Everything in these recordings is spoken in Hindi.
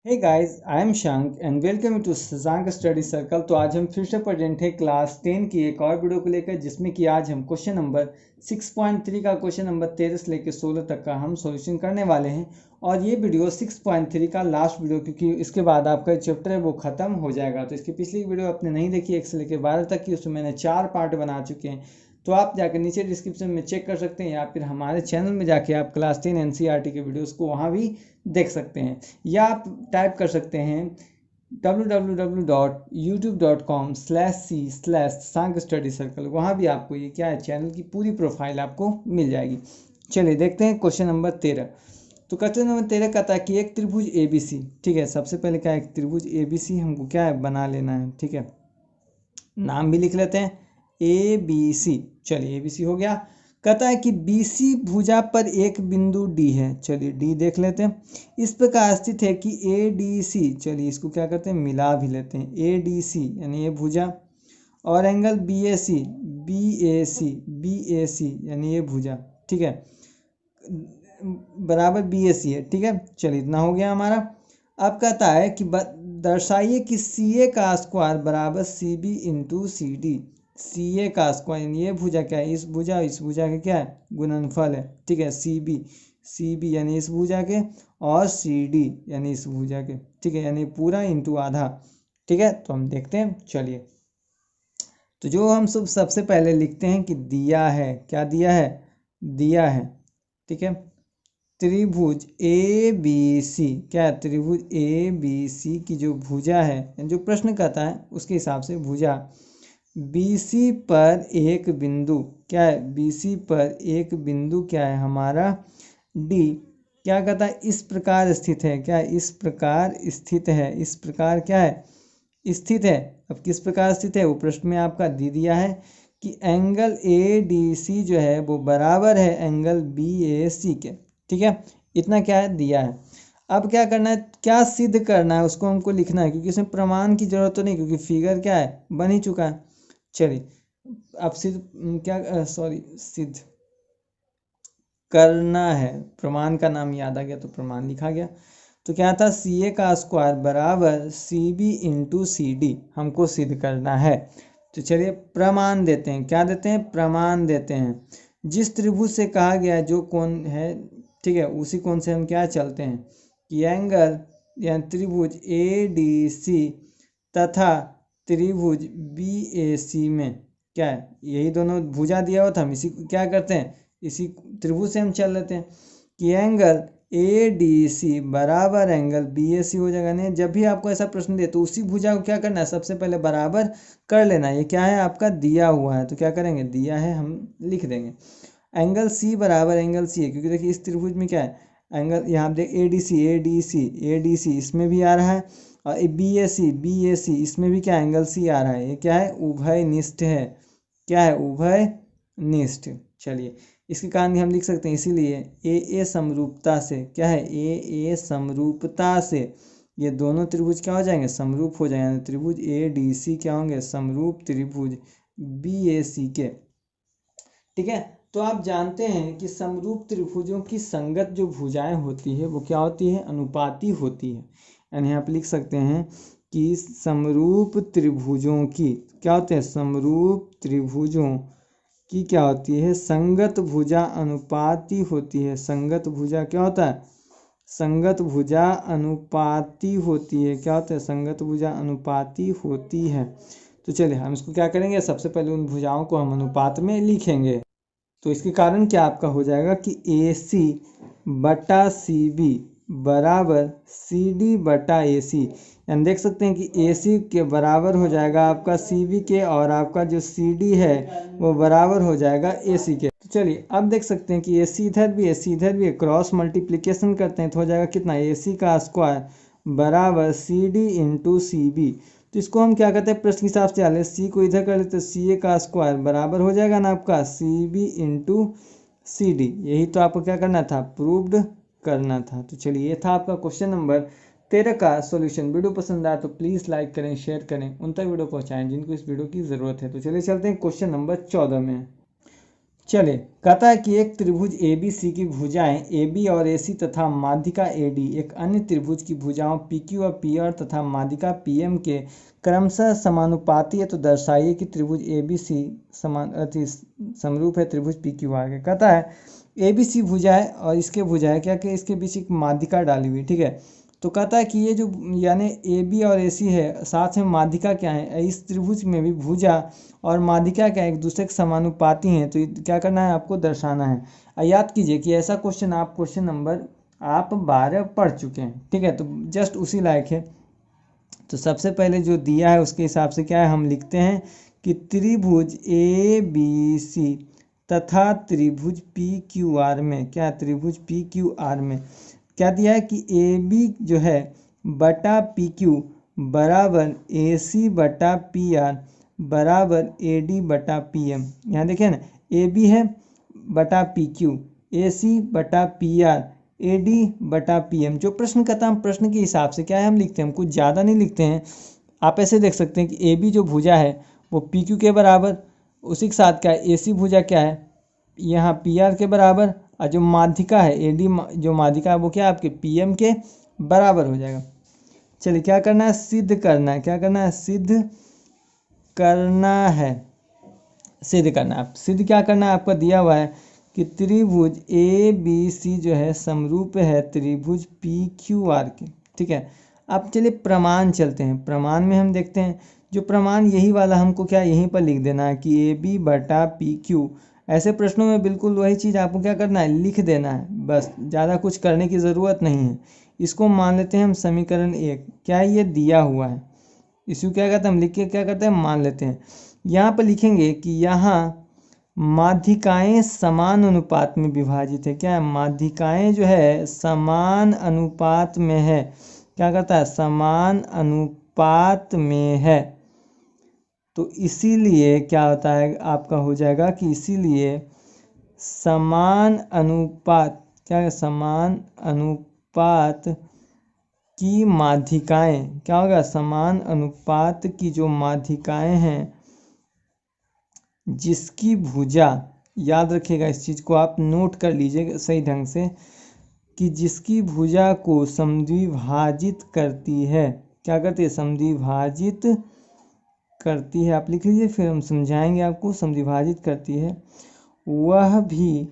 हे गाइस, आई एम शंक and welcome to Shashank Study Circle. तो आज हम फिर से प्रेजेंट है क्लास 10 की एक और वीडियो को लेकर, जिसमें कि आज हम क्वेश्चन नंबर 6.3 का क्वेश्चन नंबर 13 से लेकर 16 तक का हम सॉल्यूशन करने वाले हैं। और ये वीडियो 6.3 का लास्ट वीडियो, क्योंकि इसके बाद आपका चैप्टर है वो ख़त्म हो जाएगा। तो इसकी पिछली वीडियो आपने नहीं देखी 1 से लेकर 12 तक की, उसमें मैंने 4 पार्ट बना चुके हैं। तो आप जाकर नीचे डिस्क्रिप्शन में चेक कर सकते हैं, या फिर हमारे चैनल में जाके आप क्लास 10 एनसीईआरटी के वीडियोस को वहाँ भी देख सकते हैं, या आप टाइप कर सकते हैं www.youtube.com/c/शशांक स्टडी सर्कल। वहाँ भी आपको ये क्या है, चैनल की पूरी प्रोफाइल आपको मिल जाएगी। चलिए देखते हैं क्वेश्चन नंबर 13। तो क्वेश्चन नंबर 13 कहता है कि एक त्रिभुज ए बी सी, ठीक है। सबसे पहले क्या है, एक त्रिभुज ए बी सी हमको क्या है, बना लेना है, ठीक है। नाम भी लिख लेते हैं ए बी सी। चलिए ए बी सी हो गया। कहता है कि बी सी भुजा पर एक बिंदु डी है। चलिए डी देख लेते हैं। इस प्रकार स्थित है कि ए डी सी, चलिए इसको क्या करते हैं, मिला भी लेते हैं। ए डी सी यानी ये भुजा, और एंगल बी ए सी, बी ए सी, बी ए सी यानी ये भुजा, ठीक है, बराबर बी ए सी है, ठीक है। चलिए इतना हो गया हमारा। अब कहता है कि दर्शाइए कि सी ए का स्क्वायर बराबर C B into C D. C A का स्क्वायर यानी ये भुजा क्या है, इस भुजा के क्या है, गुणनफल है, ठीक है। सी बी यानी इस भुजा के, और सी डी यानी इस भुजा के, ठीक है, यानी पूरा इंटू आधा, ठीक है। तो हम देखते हैं, चलिए। तो जो हम सबसे पहले लिखते हैं कि दिया है, क्या दिया है, दिया है, ठीक है, त्रिभुज ए बी सी, क्या है, त्रिभुज ए बी सी की जो भुजा है, जो प्रश्न कहता है उसके हिसाब से भुजा बी सी पर एक बिंदु, क्या है, बी सी पर एक बिंदु क्या है हमारा डी, क्या कहता है, इस प्रकार स्थित है, क्या है, इस प्रकार स्थित है, इस प्रकार क्या है, स्थित है। अब किस प्रकार स्थित है, वो प्रश्न में आपका दे दिया है कि एंगल ए डी सी जो है वो बराबर है एंगल बी ए सी के, ठीक है। इतना क्या है, दिया है। अब क्या करना है, क्या सिद्ध करना है उसको हमको लिखना है, क्योंकि इसमें प्रमाण की जरूरत तो नहीं, क्योंकि फिगर क्या है, बन ही चुका है। चलिए अब सिद्ध क्या, सॉरी, सिद्ध करना है, प्रमाण का नाम याद आ गया तो प्रमाण लिखा गया। तो क्या था, सी ए का स्क्वायर बराबर C B into C D हमको सिद्ध करना है। तो चलिए प्रमाण देते हैं, क्या देते हैं, प्रमाण देते हैं। जिस त्रिभुज से कहा गया है जो कोण है, ठीक है, उसी कोण से हम क्या चलते हैं कि एंगल या त्रिभुज ए डी सी तथा त्रिभुज बी ए सी में क्या है, यही दोनों भुजा दिया हुआ था, हम इसी को क्या करते हैं, इसी त्रिभुज से हम चल लेते हैं कि एंगल ए डी सी बराबर एंगल बी ए सी हो जाएगा। नहीं, जब भी आपको ऐसा प्रश्न दे तो उसी भुजा को क्या करना है, सबसे पहले बराबर कर लेना है। ये क्या है, आपका दिया हुआ है, तो क्या करेंगे, दिया है हम लिख देंगे। एंगल सी बराबर एंगल सी है, क्योंकि देखिए इस त्रिभुज में क्या है, एंगल यहाँ देख A D C, A D C, A D C इसमें भी आ रहा है, और बी ए सी, बी ए सी इसमें भी क्या एंगल सी आ रहा है। ये क्या है, उभय निष्ठ है, क्या है, उभय निष्ठ। चलिए इसके कारण हम लिख सकते हैं, इसीलिए ए समरूपता से, क्या है, ए समरूपता से ये दोनों त्रिभुज क्या हो जाएंगे, समरूप हो जाएंगे। त्रिभुज ए डी सी क्या होंगे, समरूप त्रिभुज बी ए सी के, ठीक है। तो आप जानते हैं कि समरूप त्रिभुजों की संगत जो भुजाएं होती है वो क्या होती है, अनुपाती होती है। यानी आप लिख सकते हैं कि समरूप त्रिभुजों की क्या होते हैं, समरूप त्रिभुजों की क्या होती है, संगत भुजा अनुपाती होती है। संगत भुजा क्या होता है, संगत भुजा अनुपाती होती है, क्या होता है, संगत भुजा अनुपाती होती है। तो चलिए हम इसको क्या करेंगे, सबसे पहले उन भुजाओं को हम अनुपात में लिखेंगे। तो इसके कारण क्या आपका हो जाएगा कि ए सी बटा सी बी बराबर सी डी बटा ए सी। यानी देख सकते हैं कि ए सी के बराबर हो जाएगा आपका सी बी के, और आपका जो सी डी है वो बराबर हो जाएगा ए सी के। तो चलिए अब देख सकते हैं कि ए सी इधर भी, ए सी इधर भी, क्रॉस मल्टीप्लिकेशन करते हैं तो हो जाएगा कितना, ए सी का स्क्वायर बराबर C D into C B. तो इसको हम क्या कहते हैं, प्रश्न के हिसाब से आले सी को इधर कर लेते हैं, सी ए का स्क्वायर बराबर हो जाएगा ना आपका C B into C D. यही तो आपको क्या करना था, प्रूव्ड करना था। तो चलिए ये था आपका क्वेश्चन नंबर 13 का सॉल्यूशन। वीडियो पसंद आया तो प्लीज़ लाइक करें, शेयर करें, उन तक वीडियो पहुंचाएं जिनको इस वीडियो की ज़रूरत है। तो चलिए चलते हैं क्वेश्चन नंबर 14 में। चले, कहता है कि एक त्रिभुज ए बी सी की भुजाएं ए बी और ए सी तथा माध्यिका ए डी एक अन्य त्रिभुज की भुजाओं पी क्यू और पी आर तथा माध्यिका पी एम के क्रमशः समानुपाती है, तो दर्शाइए कि त्रिभुज ए बी सी समरूप है त्रिभुज पी क्यू आर के। कहता है ए बी सी भुजा है और इसके भुजा है क्या कि इसके बीच एक माध्यिका डाली हुई, ठीक है। तो कहता है कि ये जो यानी ए बी और ए सी है, साथ में माध्यिका क्या है, इस त्रिभुज में भी भुजा और माध्यिका क्या एक दूसरे के समानुपाती हैं, तो क्या करना है आपको दर्शाना है। याद कीजिए कि ऐसा क्वेश्चन आप क्वेश्चन नंबर 12 पढ़ चुके हैं, ठीक है। तो जस्ट उसी लायक है। तो सबसे पहले जो दिया है उसके हिसाब से क्या है हम लिखते हैं कि त्रिभुज ए बी सी तथा त्रिभुज पी क्यू आर में क्या, त्रिभुज पी क्यू आर में क्या दिया है कि ए बी जो है बटा पी क्यू बराबर ए सी बटा पी आर बराबर ए डी बटा पी एम। यहाँ देखिए ना, ए बी है बटा पी क्यू, ए सी बटा पी आर, ए डी बटा पी एम। जो प्रश्न कहता है हम प्रश्न के हिसाब से क्या है हम लिखते हैं, हम कुछ ज़्यादा नहीं लिखते हैं। आप ऐसे देख सकते हैं कि ए बी जो भुजा है वो पी क्यू के बराबर, उसी के साथ क्या है ए सी भुजा क्या है यहाँ पी आर के बराबर, और जो माध्यिका है ए डी जो माध्यिका है वो क्या है आपके पी एम के बराबर हो जाएगा। चलिए क्या करना है, सिद्ध करना है। क्या करना है, सिद्ध करना है। सिद्ध करना है, सिद्ध क्या करना है आपका दिया हुआ है कि त्रिभुज ए बी सी जो है समरूप है त्रिभुज पी क्यू आर के, ठीक है। अब चलिए प्रमाण चलते हैं। प्रमाण में हम देखते हैं जो प्रमाण यही वाला हमको क्या यहीं पर लिख देना है कि ए बी बटा पी क्यू। ऐसे प्रश्नों में बिल्कुल वही चीज़ आपको क्या करना है लिख देना है, बस ज़्यादा कुछ करने की ज़रूरत नहीं है। इसको मान लेते हैं हम समीकरण 1, क्या ये दिया हुआ है, इसको क्या कहते हैं हम लिख के क्या करते हैं मान लेते हैं। यहाँ पर लिखेंगे कि यहाँ माध्यिकाएं समान अनुपात में विभाजित है। क्या है, माध्यिकाएं जो है समान अनुपात में है। क्या करता है, समान अनुपात में है। तो इसीलिए क्या होता है आपका हो जाएगा कि इसीलिए समान अनुपात क्या है, समान अनुपात की माध्यिकाएं क्या होगा, समान अनुपात की जो माध्यिकाएं हैं जिसकी भुजा, याद रखिएगा इस चीज़ को आप नोट कर लीजिएगा सही ढंग से, कि जिसकी भुजा को समद्विभाजित करती है। क्या करती है, समद्विभाजित करती है। आप लिख लीजिए फिर हम समझाएंगे आपको। समद्विभाजित करती है वह भी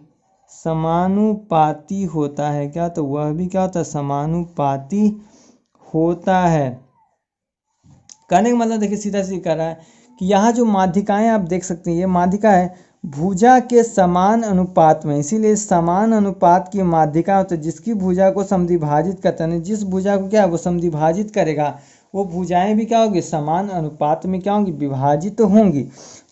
समानुपाती होता है। क्या, तो वह भी क्या होता है, समानुपाती होता है। कहने का मतलब देखिए सीधा सीधा कह रहा है कि यहाँ जो माध्यिकाएं आप देख सकते हैं ये माध्यिका है भुजा के समान अनुपात में, इसीलिए समान अनुपात की माध्यिका होती है जिसकी भुजा को समद्विभाजित करता है। जिस भुजा को क्या है वो समद्विभाजित करेगा वो भुजाएं भी क्या होगी, समान अनुपात में क्या होंगी, विभाजित होंगी।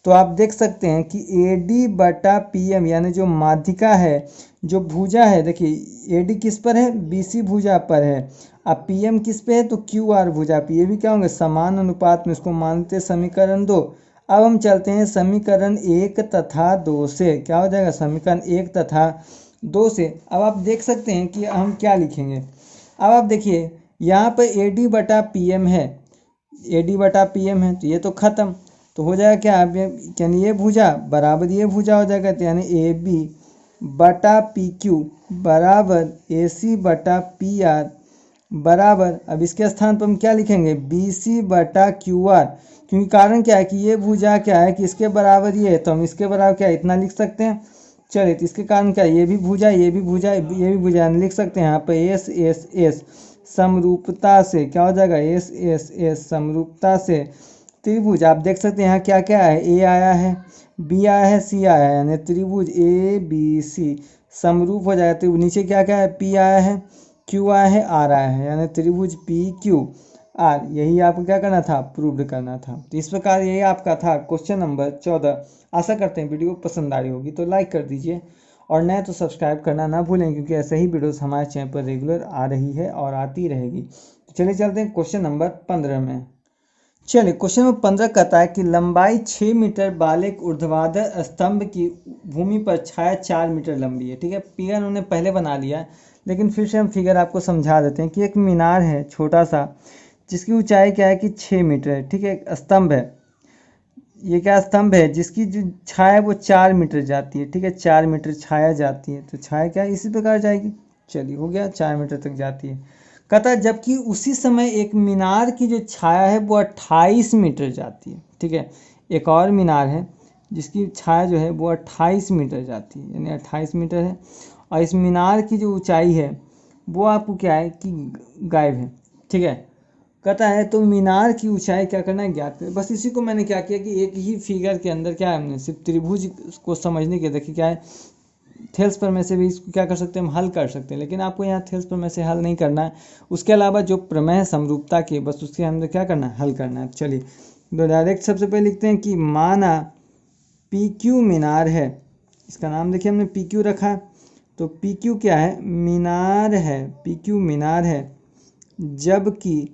तो आप देख सकते हैं कि ए डी बटा पी एम यानी जो माध्यिका है जो भुजा है, देखिए ए डी किस पर है, बी सी भुजा पर है, अब पी एम किस पे है तो क्यू आर भुजा पे, ये भी क्या होंगे समान अनुपात में। इसको मानते समीकरण 2। अब हम चलते हैं समीकरण 1 तथा 2 से। क्या हो जाएगा, समीकरण 1 तथा 2 से। अब आप देख सकते हैं कि हम क्या लिखेंगे। अब आप देखिए यहाँ पर ए डी बटा पी एम है, ए डी बटा पी एम है तो ये तो ख़त्म, तो हो जाएगा क्या, यानी ये भुजा बराबर ये भुजा हो जाएगा, तो यानी ए बी बटा पी क्यू बराबर ए सी बटा पी आर बराबर, अब इसके स्थान पर हम क्या लिखेंगे, बी सी बटा क्यू आर। क्योंकि कारण क्या है कि ये भुजा क्या है कि इसके बराबर ये है, तो हम इसके बराबर क्या इतना लिख सकते हैं। चलिए तो इसके कारण क्या ये भी भुजा ये भी भुजा ये भी भुजा लिख सकते हैं। यहाँ पर एस एस एस समरूपता से क्या हो जाएगा, एस एस एस समरूपता से त्रिभुज। आप देख सकते हैं यहाँ क्या क्या है, ए आया है, बी आया है, सी आया है, यानी त्रिभुज ए बी सी समरूप हो जाएगा। त्रिभुज नीचे क्या क्या है, पी आया है, क्यू आया है, आर आया है, यानी त्रिभुज पी क्यू आर। यही आपको क्या करना था, प्रूव करना था। तो इस प्रकार यही आपका था क्वेश्चन नंबर 14। आशा करते हैं वीडियो पसंद आ रही होगी तो लाइक कर दीजिए और नए तो सब्सक्राइब करना ना भूलें, क्योंकि ऐसे ही वीडियोस हमारे चैनल पर रेगुलर आ रही है और आती रहेगी। तो चलिए चलते हैं क्वेश्चन नंबर 15 में। चलिए क्वेश्चन नंबर 15 कहता है कि लंबाई 6 मीटर वाले एक ऊर्ध्वाधर स्तंभ की भूमि पर छाया 4 मीटर लंबी है। ठीक है, फिगर उन्होंने पहले बना लिया है, लेकिन फिर से हम फिगर आपको समझा देते हैं कि एक मीनार है छोटा सा जिसकी ऊंचाई क्या है कि 6 मीटर है। ठीक है, एक स्तंभ है ये क्या स्तंभ है जिसकी जो छाया है वो 4 मीटर जाती है, ठीक है, 4 मीटर छाया जाती है, तो छाया क्या है इसी प्रकार जाएगी। चलिए हो गया, 4 मीटर तक जाती है। कहता है जबकि उसी समय एक मीनार की जो छाया है वो 28 मीटर जाती है, ठीक है। एक और मीनार है जिसकी छाया जो है वो 28 मीटर जाती है, यानी 28 मीटर है। और इस मीनार की जो ऊंचाई है वो आपको क्या है कि गायब है, ठीक है। कहता है तो मीनार की ऊंचाई क्या करना है, ज्ञात करें। बस इसी को मैंने क्या किया कि एक ही फिगर के अंदर क्या है, हमने सिर्फ त्रिभुज को समझने के, देखिए क्या है, थेल्स प्रमेय से भी इसको क्या कर सकते हैं, हम हल कर सकते हैं, लेकिन आपको यहाँ थेल्स प्रमेय से हल नहीं करना है। उसके अलावा जो प्रमेय समरूपता के, बस उसके अंदर क्या करना है, हल करना है। चलिए तो डायरेक्ट सबसे पहले लिखते हैं कि माना पी क्यू मीनार है, इसका नाम देखिए हमने पी क्यू रखा है, तो पी क्यू क्या है, मीनार है, पी क्यू मीनार है, जबकि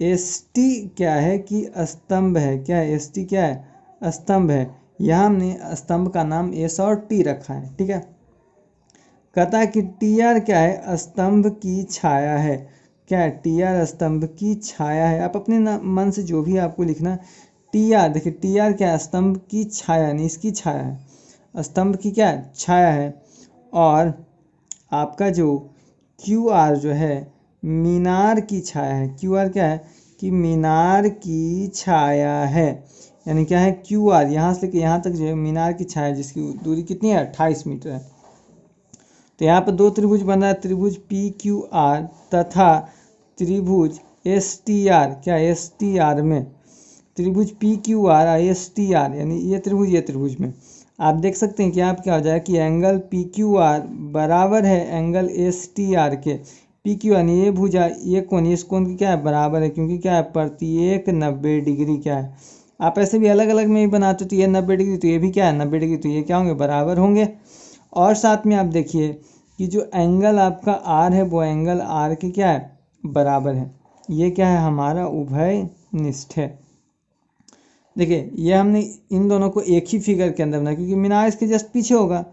एस टी क्या है कि स्तंभ है, क्या है, एस टी क्या है, स्तंभ है। यहाँ हमने स्तंभ का नाम एस और टी रखा है, ठीक है। कहता है कि टी आर क्या है, स्तंभ की छाया है, क्या है, टी आर स्तंभ की छाया है। आप अपने मन से जो भी आपको लिखना, टी आर, देखिए टी आर क्या है, स्तंभ की छाया, यानी इसकी छाया है, स्तंभ की क्या है, छाया है। और आपका जो क्यू आर जो है मीनार की छाया है, क्यू आर क्या है कि मीनार की छाया है, यानी क्या है, क्यू आर यहाँ से लेकर यहाँ तक जो है मीनार की छाया, जिसकी दूरी कितनी है, 28 मीटर है। तो यहाँ पर दो त्रिभुज बन रहा है, त्रिभुज पी क्यू आर तथा त्रिभुज एस टी आर, क्या एस टी आर में, त्रिभुज P Q R S T R, यानी ये त्रिभुज में आप देख सकते हैं कि आप क्या हो जाएगा कि एंगल पी क्यू आर बराबर है एंगल एस टी आर के। पी क्यू यानी ये भुजा, ये कोण, इस कोण की क्या है, बराबर है, क्योंकि क्या है, प्रत्येक 90 डिग्री क्या है। आप ऐसे भी अलग अलग में ही बनाते तो ये 90 डिग्री, तो ये भी क्या है 90 डिग्री, तो ये क्या होंगे, बराबर होंगे। और साथ में आप देखिए कि जो एंगल आपका आर है वो एंगल आर के क्या है, बराबर है। ये क्या है, हमारा उभय निष्ठ है। देखिए ये हमने इन दोनों को एक ही फिगर के अंदर बनाया, क्योंकि मीनार इसके जस्ट पीछे होगा,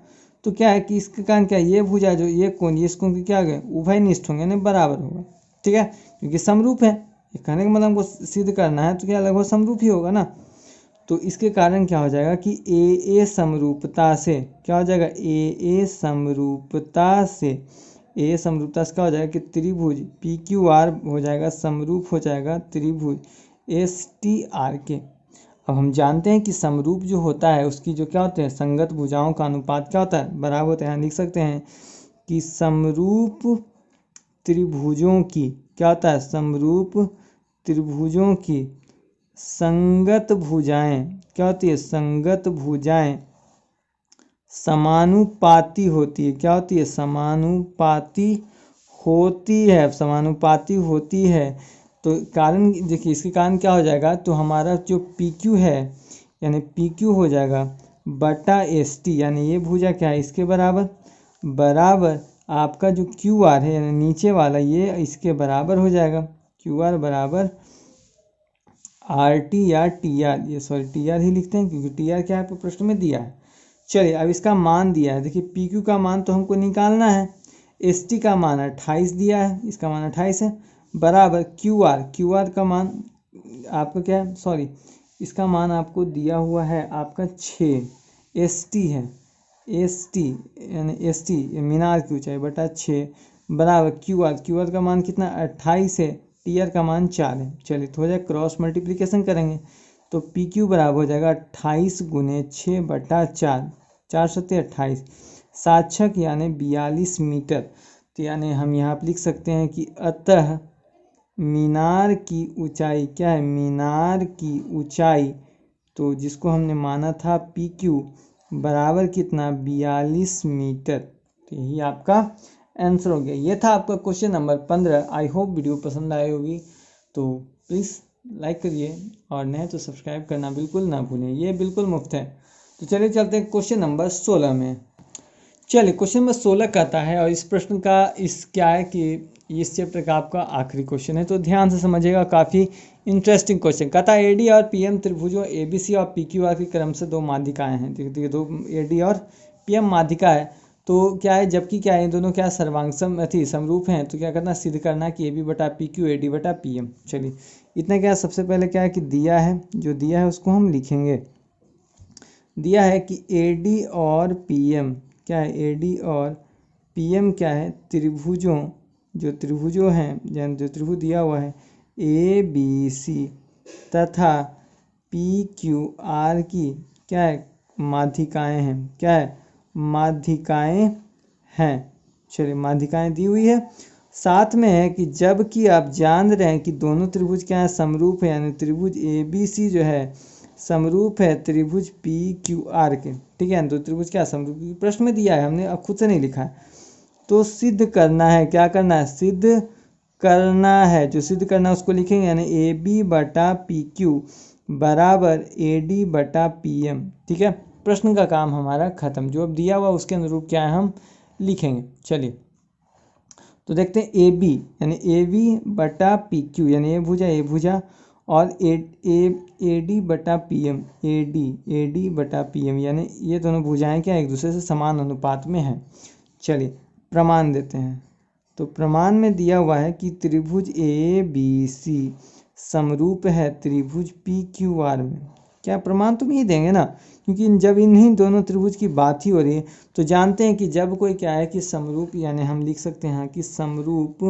तो क्या है कि इसके कारण क्या है, ये भुजा जो ये कोण, ये इस कोण की क्या गए, उभय निष्ठ होंगे, यानी बराबर होगा, ठीक है, क्योंकि समरूप है। ये कहने का मतलब हमको सिद्ध करना है तो क्या लगभग समरूप ही होगा ना। तो इसके कारण क्या हो जाएगा कि ए समरूपता से क्या हो जाएगा, ए समरूपता से, ए समरूपता से क्या हो जाएगा कि त्रिभुज पी क्यू आर हो जाएगा, समरूप हो जाएगा त्रिभुज एस टी आर के। अब हम जानते हैं कि समरूप जो होता है उसकी जो क्या होते हैं, संगत भुजाओं का अनुपात क्या होता है, बराबर होता है। यहाँ लिख सकते हैं कि समरूप त्रिभुजों की क्या होता है, समरूप त्रिभुजों की संगत भुजाएं क्या होती है, संगत भुजाएं समानुपाती होती है, क्या होती है, समानुपाती होती है, समानुपाती होती है। तो कारण देखिए इसके कारण क्या हो जाएगा, तो हमारा जो पी क्यू है यानी पी क्यू हो जाएगा बटा एस टी, यानी ये भुजा क्या है, इसके बराबर आपका जो क्यू आर है यानी नीचे वाला, ये इसके बराबर हो जाएगा, क्यू आर बराबर आर टी या टी आर, ये सॉरी टी आर ही लिखते हैं क्योंकि टी आर क्या है आपको प्रश्न में दिया है। चलिए अब इसका मान दिया है, देखिए पी क्यू का मान तो हमको निकालना है, एस टी का मान 28 दिया है, इसका मान 28 है, बराबर क्यू आर का मान आपका क्या है, सॉरी इसका मान आपको दिया हुआ है आपका 6, एस टी है, एस टी यानी एस टी मीनार की ऊंचाई बटा 6 बराबर क्यू आर का मान कितना 28 है, टी आर का मान 4 है। चलिए तो हो जाए क्रॉस मल्टीप्लिकेशन करेंगे तो पी क्यू बराबर हो जाएगा 28 गुने 6 बटा 4, 4 सत्ते 28, 7 छक यानी 42 मीटर। तो यानी हम यहाँ पर लिख सकते हैं कि अतः मीनार की ऊंचाई क्या है, मीनार की ऊंचाई, तो जिसको हमने माना था पी क्यू बराबर कितना 42 मीटर। तो यही आपका आंसर हो गया। ये था आपका question number 15। I hope video पसंद आई होगी, तो प्लीज़ लाइक करिए और नहीं तो सब्सक्राइब करना बिल्कुल ना भूलें, ये बिल्कुल मुफ्त है। तो चलिए चलते हैं क्वेश्चन नंबर 16 में। चलिए क्वेश्चन नंबर 16 कहता है, और इस प्रश्न का इस क्या है कि इस चैप्टर का आपका आखिरी क्वेश्चन है, तो ध्यान से समझिएगा, काफ़ी इंटरेस्टिंग क्वेश्चन। कहता है एडी और पीएम त्रिभुजों एबीसी और पीक्यूआर की क्रम से दो माध्यिकाएं हैं, देखिए दो एडी और पीएम माध्यिका है, तो क्या है जबकि क्या है ये दोनों क्या सर्वांग समरूप हैं, तो क्या करना सिद्ध करना कि ए बी बटा पी क्यू एडी बटा पीएम। चलिए इतना क्या सबसे पहले क्या है कि दिया है, जो दिया है उसको हम लिखेंगे। दिया है कि ए डी और पी एम क्या है, ए डी और पी एम क्या है, त्रिभुजों हैं, जो त्रिभुज दिया हुआ है ए बी सी तथा पी क्यू आर की क्या है, माध्यिकाएं हैं, क्या है, माध्यिकाएं हैं। चलिए माध्यिकाएं दी हुई है, साथ में है कि जबकि आप जान रहे हैं कि दोनों त्रिभुज क्या है, समरूप है, यानी त्रिभुज ए बी सी जो है समरूप है त्रिभुज पी क्यू आर के, ठीक है। तो त्रिभुज क्या समरूप, प्रश्न में दिया है, हमने अब खुद से नहीं लिखा है। तो सिद्ध करना है, क्या करना है, सिद्ध करना है। जो सिद्ध करना है उसको लिखेंगे, यानी ए बी बटा पी क्यू बराबर ए डी बटा पी एम, ठीक है। प्रश्न का काम हमारा खत्म, जो अब दिया हुआ उसके अनुरूप क्या है हम लिखेंगे। चलिए तो देखते हैं ए बी यानी ए बी बटा पी क्यू यानी ए भुजा और ए डी बटा पी एम ए डी बटा पी एम यानी ये दोनों भुजाएं क्या एक दूसरे से समान अनुपात में हैं। चलिए प्रमाण देते हैं। तो प्रमाण में दिया हुआ है कि त्रिभुज ए बी सी समरूप है त्रिभुज पी क्यू आर में। क्या प्रमाण तुम ही देंगे ना, क्योंकि जब इन्हीं दोनों त्रिभुज की बात ही हो रही है तो जानते हैं कि जब कोई क्या है कि समरूप, यानी हम लिख सकते हैं कि समरूप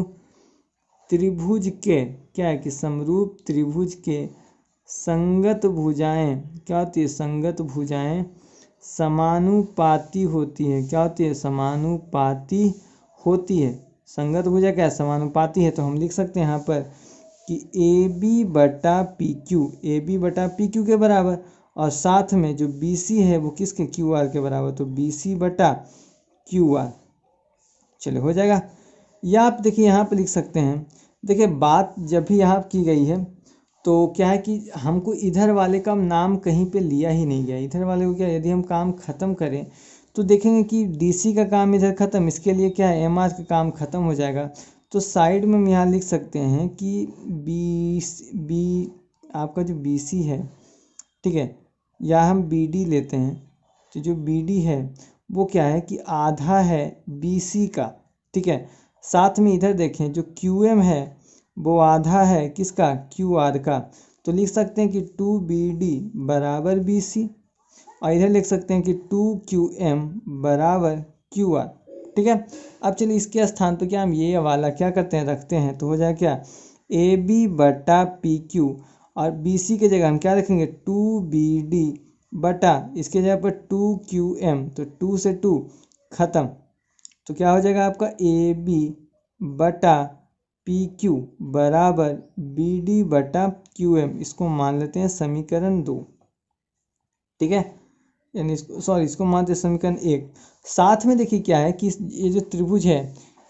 त्रिभुज के क्या है कि समरूप त्रिभुज के संगत भुजाएं क्या होती है, संगत भुजाएं समानुपाती होती है। क्या होती है, समानुपाती होती है। संगत भुजा क्या है, समानुपाती है। तो हम लिख सकते हैं यहाँ पर कि ए बी बटा पी क्यू के बराबर, और साथ में जो बी सी है वो किसके, क्यू आर के बराबर, तो बी सी बटा क्यू आर। चलिए हो जाएगा। या आप देखिए यहाँ पे लिख सकते हैं, देखिए बात जब भी यहाँ की गई है तो क्या है कि हमको इधर वाले का नाम कहीं पे लिया ही नहीं गया। इधर वाले को क्या, यदि हम काम ख़त्म करें तो देखेंगे कि डीसी का काम इधर ख़त्म, इसके लिए क्या है एमआर का काम ख़त्म हो जाएगा। तो साइड में हम यहाँ लिख सकते हैं कि बी आपका जो बी सी है, ठीक है, या हम बी डी लेते हैं। तो जो बी डी है वो क्या है कि आधा है बी सी का, ठीक है। साथ में इधर देखें जो क्यू एम है वो आधा है किसका, क्यू आर का। तो लिख सकते हैं कि 2BD बराबर BC, और इधर लिख सकते हैं कि 2QM बराबर QR, ठीक है। अब चलिए इसके स्थान पर क्या हम ये वाला क्या करते हैं, रखते हैं। तो हो जाए क्या, AB बटा PQ, और BC के जगह हम क्या रखेंगे 2BD बटा इसके जगह पर 2QM, तो 2 से 2 खत्म। तो क्या हो जाएगा आपका AB बटा PQ बराबर BD बटा QM। इसको मान लेते हैं समीकरण 2, ठीक है, यानी इसको मानते हैं समीकरण 1। साथ में देखिए क्या है कि ये जो त्रिभुज है,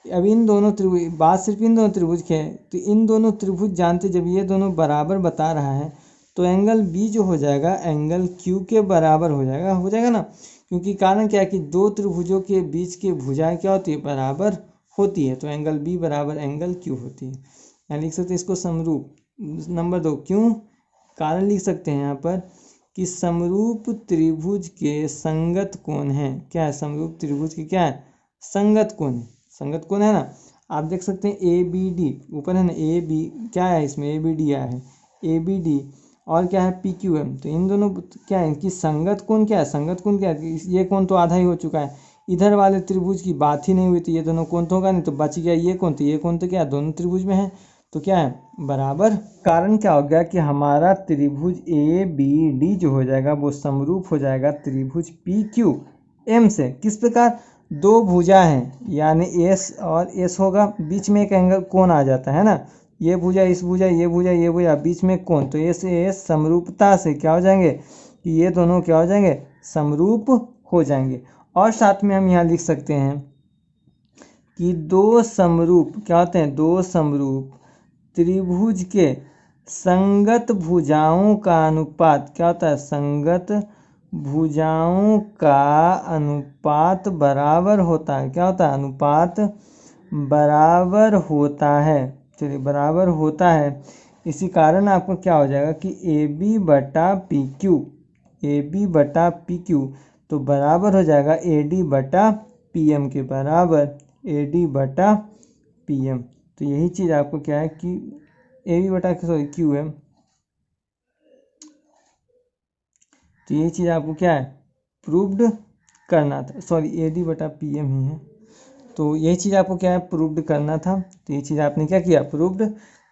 अब इन दोनों त्रिभुज, बात सिर्फ इन दोनों त्रिभुज की है, तो इन दोनों त्रिभुज जानते, जब ये दोनों बराबर बता रहा है तो एंगल B जो हो जाएगा एंगल Q के बराबर हो जाएगा ना, क्योंकि कारण क्या है कि दो त्रिभुजों के बीच की भुजाएं क्या होती है, बराबर होती है। तो एंगल B बराबर एंगल Q होती है। यहाँ लिख सकते हैं इसको समरूप। नंबर 2 क्यों, कारण लिख सकते हैं यहाँ पर कि समरूप त्रिभुज के संगत कोण है। क्या है, समरूप त्रिभुज के क्या है, संगत कोण है। संगत कोण है ना, आप देख सकते हैं ABD ऊपर है ना, AB क्या है इसमें, ABD आया है, ABD और क्या है PQM। तो इन दोनों क्या है, इनकी संगत कोण क्या है, संगत कोण क्या है, ये कोण तो आधा ही हो चुका है, इधर वाले त्रिभुज की बात ही नहीं हुई थी, ये दोनों कोण तो होगा नहीं, तो बच गया ये कोण। तो ये कोण तो क्या है, दोनों त्रिभुज में है, तो क्या है बराबर। कारण क्या हो गया कि हमारा त्रिभुज ABD जो हो जाएगा वो समरूप हो जाएगा त्रिभुज PQM से। किस प्रकार, दो भुजा हैं यानी S और S होगा, बीच में एक एंगल कोण आ जाता है ना, ये भुजा इस भुजा ये भुजा ये भुजा, बीच में कोण, तो S समरूपता से क्या हो जाएंगे कि ये दोनों क्या हो जाएंगे, समरूप हो जाएंगे। और साथ में हम यहाँ लिख सकते हैं कि दो समरूप क्या होते हैं, दो समरूप त्रिभुज के संगत भुजाओं का अनुपात क्या होता है, संगत भुजाओं का अनुपात बराबर होता है। क्या होता है, अनुपात बराबर होता है। चलिए बराबर होता है, इसी कारण आपको क्या हो जाएगा कि AB बटा PQ तो बराबर हो जाएगा AD बटा PM के बराबर, AD बटा PM। तो यही चीज़ आपको क्या है कि AB बटा QM, तो यही चीज़ आपको क्या है प्रूव्ड करना था, सॉरी AD/PM ही है, तो यही चीज़ आपको क्या है, प्रूव्ड करना था। तो ये चीज़ आपने क्या किया, प्रूव्ड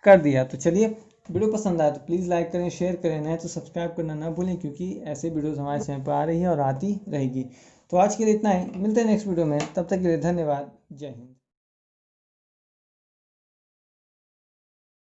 कर दिया। तो चलिए, वीडियो पसंद आया तो प्लीज़ लाइक करें, शेयर करें, नए तो सब्सक्राइब करना ना भूलें, क्योंकि ऐसे वीडियोस हमारे चैनल पर आ रही है और आती रहेगी। तो आज के लिए इतना ही, मिलते हैं नेक्स्ट वीडियो में, तब तक के लिए धन्यवाद, जय हिंद।